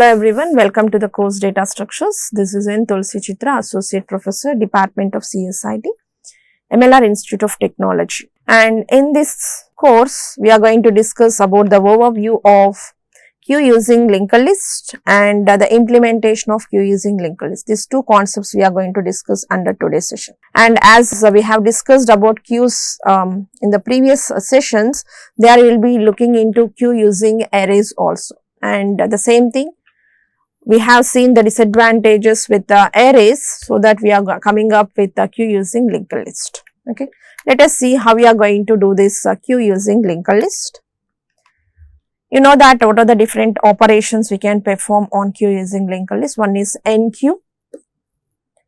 Hello everyone, welcome to the course Data Structures. This is Thulasi Chitra, Associate Professor, Department of CSIT, MLR Institute of Technology. And in this course, we are going to discuss about the overview of queue using linked list and the implementation of queue using linked list. These two concepts we are going to discuss under today's session. And as we have discussed about queues in the previous sessions, there we will be looking into queue using arrays also. And the same thing, we have seen the disadvantages with the arrays, so that we are coming up with the queue using linked list. Okay, let us see how we are going to do this queue using linked list. You know that what are the different operations we can perform on queue using linked list. One is enqueue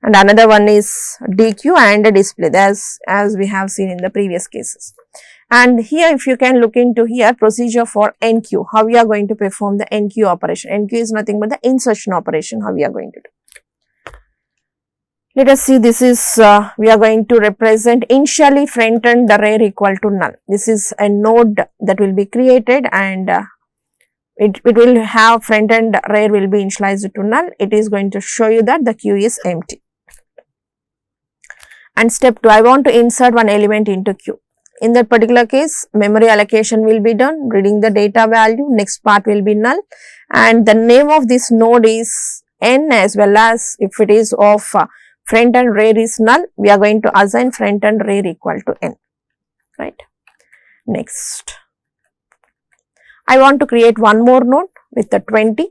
and another one is dequeue and display, as we have seen in the previous cases. And here if you can look into here, procedure for enqueue, how we are going to perform the enqueue operation. Enqueue is nothing but the insertion operation, how we are going to do. Let us see, this is, we are going to represent initially front end array equal to null. This is a node that will be created and it will have front end array will be initialized to null. It is going to show you that the queue is empty. And step 2, I want to insert one element into queue. In that particular case, memory allocation will be done, reading the data value, next part will be null, and the name of this node is n, as well as if it is of front end array is null, we are going to assign front end array equal to n, right. Next, I want to create one more node with the 20,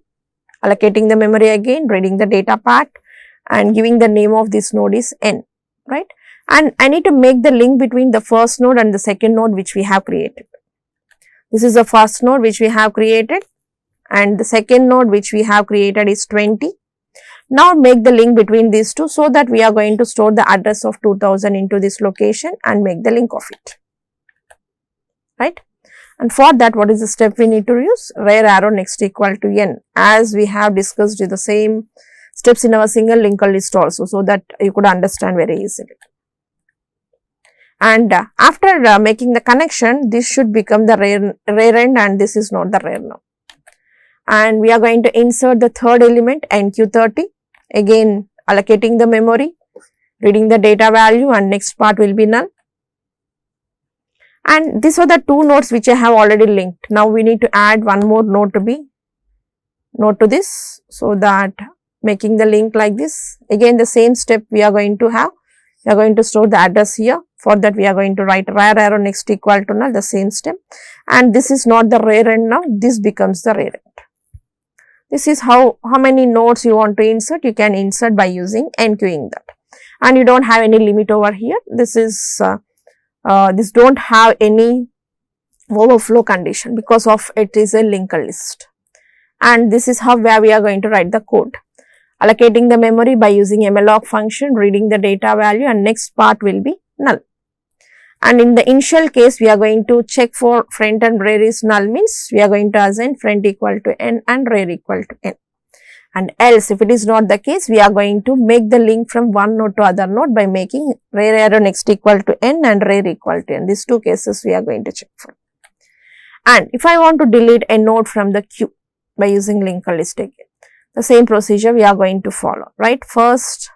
allocating the memory again, reading the data part and giving the name of this node is n, right. And I need to make the link between the first node and the second node which we have created. This is the first node which we have created and the second node which we have created is 20. Now make the link between these two, so that we are going to store the address of 2000 into this location and make the link of it, right. And for that, what is the step we need to use? Rear arrow next equal to n, as we have discussed the same steps in our single linked list also, so that you could understand very easily. And after making the connection, this should become the rear end and this is not the rear now. And we are going to insert the third element enqueue30, again allocating the memory, reading the data value and next part will be null. And these are the two nodes which I have already linked. Now we need to add one more node to this, so that making the link like this, again the same step we are going to have. We are going to store the address here. For that, we are going to write rear arrow next equal to null, the same step. And this is not the rear end now, this becomes the rear end. This is how many nodes you want to insert. You can insert by using enqueuing that. And you don't have any limit over here. This is, this don't have any overflow condition because of it is a linked list. And this is how where we are going to write the code. Allocating the memory by using malloc function, reading the data value and next part will be null. And in the initial case, we are going to check for front and rear is null, means we are going to assign front equal to n and rear equal to n. And else, if it is not the case, we are going to make the link from one node to other node by making rear arrow next equal to n and rear equal to n. These two cases we are going to check for. And if I want to delete a node from the queue by using linked list again, the same procedure we are going to follow, right. First,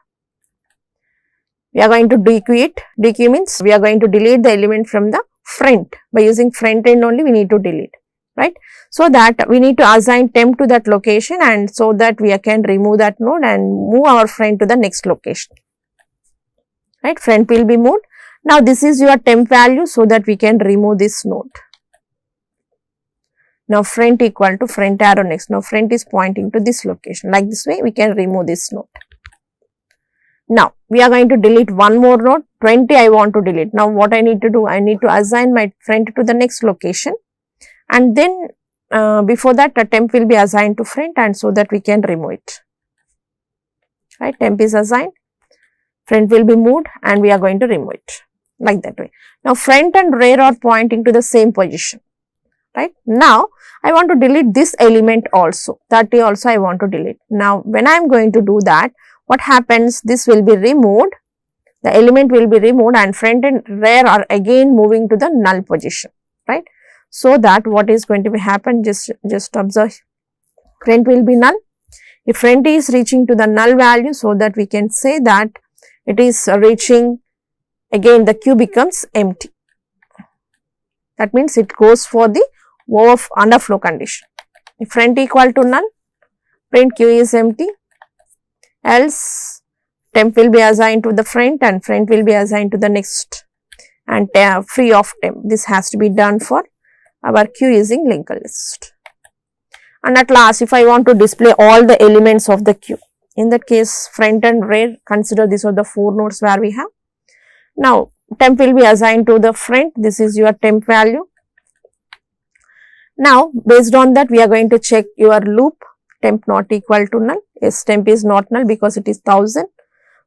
we are going to dequeue it. Dequeue means we are going to delete the element from the front. By using front end only we need to delete, right. So that we need to assign temp to that location, and so that we can remove that node and move our front to the next location, right. Front will be moved. Now this is your temp value, so that we can remove this node. Now front equal to front arrow next. Now front is pointing to this location. Like this way we can remove this node. Now we are going to delete one more node, 20 I want to delete. Now what I need to do? I need to assign my front to the next location, and then before that a temp will be assigned to front, and so that we can remove it, right. Temp is assigned, front will be moved and we are going to remove it like that way. Now front and rear are pointing to the same position, right. Now I want to delete this element also, 30 also I want to delete. Now when I am going to do that, what happens? This will be removed, the element will be removed and front and rear are again moving to the null position, right. So that what is going to be happen, just observe, front will be null, If friend is reaching to the null value, so that we can say that it is reaching, again the queue becomes empty. That means it goes for the underflow condition. If friend equal to null, print queue is empty, else temp will be assigned to the friend and friend will be assigned to the next and free of temp. This has to be done for our queue using linked list. And at last, if I want to display all the elements of the queue, in that case front and rear, consider these are the 4 nodes where we have. Now temp will be assigned to the front, this is your temp value. Now based on that we are going to check your loop, temp not equal to null. Yes, temp is not null because it is 1000.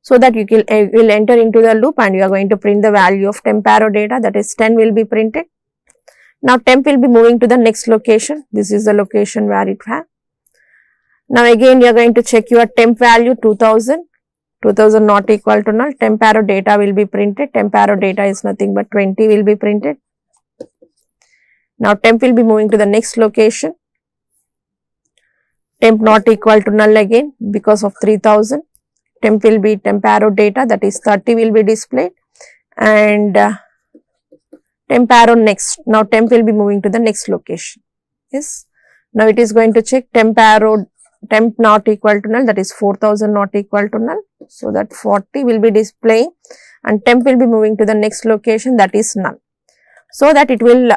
So that you will enter into the loop and you are going to print the value of temp arrow data, that is 10 will be printed. Now temp will be moving to the next location, this is the location where it has. Now again you are going to check your temp value 2000, 2000 not equal to null, temp arrow data will be printed, temp arrow data is nothing but 20 will be printed. Now temp will be moving to the next location, temp not equal to null again because of 3000, temp will be temp arrow data, that is 30 will be displayed, and temp arrow next. Now temp will be moving to the next location. Yes. Now it is going to check temp arrow, temp not equal to null, that is 4000 not equal to null. So that 40 will be displaying and temp will be moving to the next location, that is null. So that it will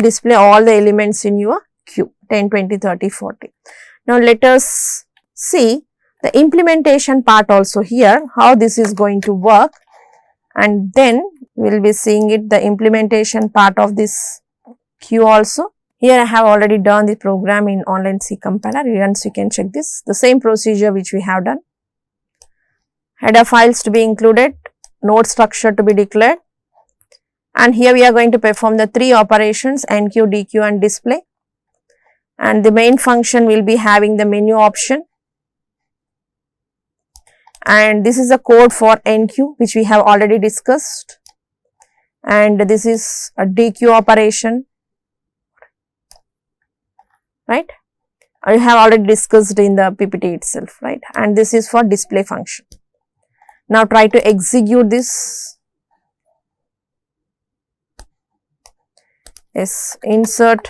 display all the elements in your queue 10, 20, 30, 40. Now let us see the implementation part also here, how this is going to work, and then we will be seeing it, the implementation part of this queue also. Here I have already done the program in online C compiler, once you can check this, the same procedure which we have done. Header files to be included, node structure to be declared, and here we are going to perform the 3 operations, enqueue, dequeue and display, and the main function will be having the menu option. And this is the code for enqueue which we have already discussed, and this is a dequeue operation, right? I have already discussed in the PPT itself, right? And this is for display function. Now try to execute this. Yes, insert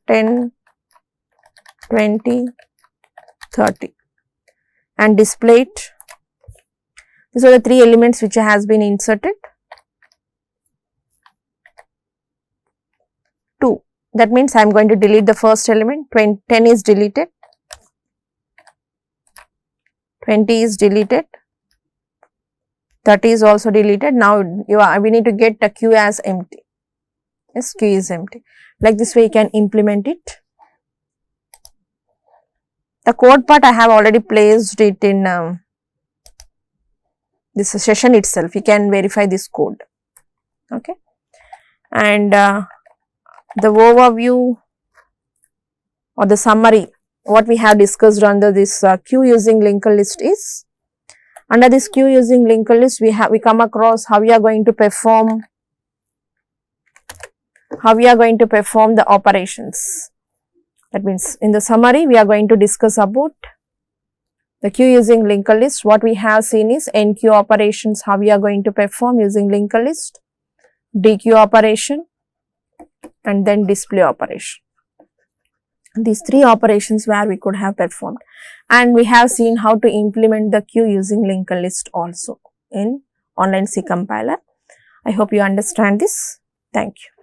10, 20, 30. And display it. These are the 3 elements which has been inserted. 2. That means I am going to delete the first element. 10 is deleted. 20 is deleted. 30 is also deleted. Now we need to get the queue as empty. Yes, queue is empty. Like this way you can implement it. The code part I have already placed it in this session itself. You can verify this code. Okay. And the overview or the summary, what we have discussed under this queue using linked list is, under this queue using linked list we come across how we are going to perform the operations. That means in the summary we are going to discuss about the queue using linked list. What we have seen is enqueue operations, how we are going to perform using linked list, dequeue operation and then display operation. These 3 operations where we could have performed, and we have seen how to implement the queue using linked list also in online C compiler. I hope you understand this. Thank you.